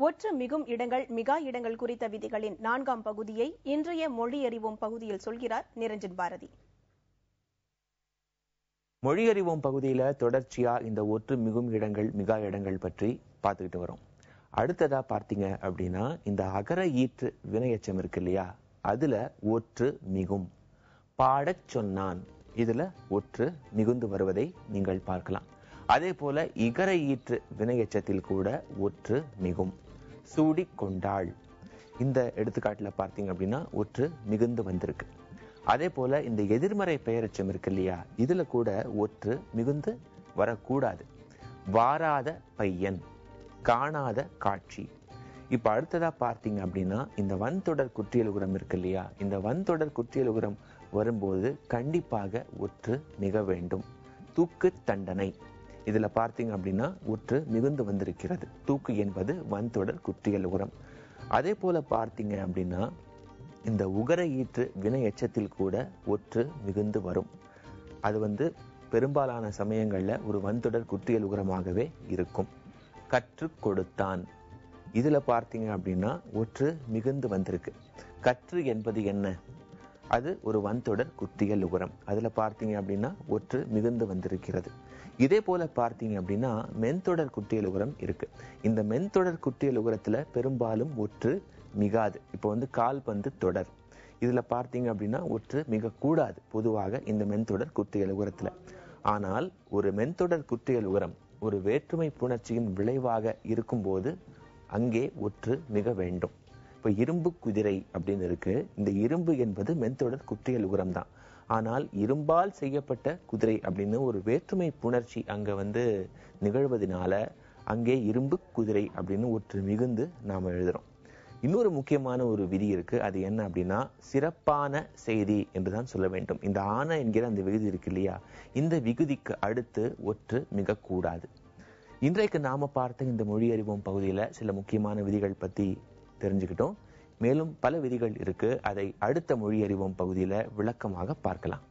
ஒற்று மிகும் இடங்கள் மிகா இடங்கள் குறித்த விதிகளின் 4ஆம் பகுதியை இன்றைய மொழியறிவோம் பகுதியில் சொல்கிறார் நிரஞ்சன் பாரதி. மொழியறிவோம் பகுதியில தொடர்ச்சியா இந்த ஒற்று மிகும் இடங்கள் மிகா இடங்கள் பற்றி பார்த்துக்கிட்டு வரோம். அடுத்ததா பார்த்தீங்க அப்படின்னா இந்த அகர ஈற்று வினையெச்சம் இருக்கு இல்லையா, அதுல ஒற்று மிகும். பாடச் சொன்னான், இதுல ஒற்று மிகுந்து வருவதை நீங்கள் பார்க்கலாம். அதே போல இகர ஈற்று வினையெச்சத்தில் கூட ஒற்று மிகும். சூடிக் கொண்டாள், இந்த எடுத்துக்காட்டுல பார்த்தீங்க அப்படின்னா ஒற்று மிகுந்து வந்திருக்கு. அதே போல இந்த எதிர்மறை பெயரெச்சம் இருக்கு இல்லையா, இதுல கூட ஒற்று மிகுந்து வரக்கூடாது. வாராத பையன், காணாத காட்சி. இப்ப அடுத்ததா பார்த்தீங்க அப்படின்னா இந்த வன்தொடர் குற்றியலுகரம் இருக்கு இல்லையா, இந்த வன்தொடர் குற்றியலுகரம் வரும்போது கண்டிப்பாக ஒற்று மிக வேண்டும். தூக்கு தண்டனை, இதுல பார்த்தீங்க அப்படின்னா ஒற்று மிகுந்து வந்திருக்கிறது. தூக்கு என்பது வன்தொடர் குற்றியலுகரம். அதே போல பார்த்தீங்க அப்படின்னா இந்த உகர ஈற்று வினை எச்சத்தில் கூட ஒற்று மிகுந்து வரும். அது பெரும்பாலான சமயங்கள்ல ஒரு வன்தொடர் குற்றியலுகரமாகவே இருக்கும். கற்றுக் கொடுத்தான், இதுல பார்த்தீங்க அப்படின்னா ஒற்று மிகுந்து வந்திருக்கு. கற்று என்பது என்ன, அது ஒரு வன்தொடர் குற்றியலுகரம். அதுல பார்த்தீங்க அப்படின்னா ஒற்று மிகுந்து வந்திருக்கிறது. இதே போல பார்த்தீங்க அப்படின்னா மென்தொடர் குற்றியலுகரம் இருக்கு. இந்த மென்தொடர் குற்றியலுகரத்துல பெரும்பாலும் ஒற்று மிகாது. இப்போ கால்பந்து தொடர், இதுல பார்த்தீங்க அப்படின்னா ஒற்று மிக கூடாது பொதுவாக இந்த மென்தொடர் குற்றியலுகரத்துல. ஆனால் ஒரு மென்தொடர் குற்றியலுகரம் ஒரு வேற்றுமை புணர்ச்சியின் விளைவாக இருக்கும்போது அங்கே ஒற்று மிக வேண்டும். இப்ப இரும்பு குதிரை அப்படின்னு இருக்கு. இந்த இரும்பு என்பது மென்தொடர் குற்றியலுகரம் தான். ஆனால் இரும்பால் செய்யப்பட்ட குதிரை அப்படின்னு ஒரு வேற்றுமை புணர்ச்சி அங்க நிகழ்வதனால அங்கே இரும்பு குதிரை அப்படின்னு ஒற்று மிகுந்து நாம எழுதுறோம். இன்னொரு முக்கியமான ஒரு விதி இருக்கு. அது என்ன அப்படின்னா சிறப்பான செய்தி என்றுதான் சொல்ல வேண்டும். இந்த ஆன என்கிற அந்த விகுதி இருக்கு இல்லையா, இந்த விகுதிக்கு அடுத்து ஒற்று மிக கூடாது. இன்றைக்கு நாம பார்த்த இந்த மொழி அறிவோம் பகுதியில சில முக்கியமான விதிகள் பத்தி தெரிஞ்சுக்கிட்டோம். மேலும் பல விதிகள் இருக்கு. அதை அடுத்த மொழி அறிவோம் பகுதியில விளக்கமாக பார்க்கலாம்.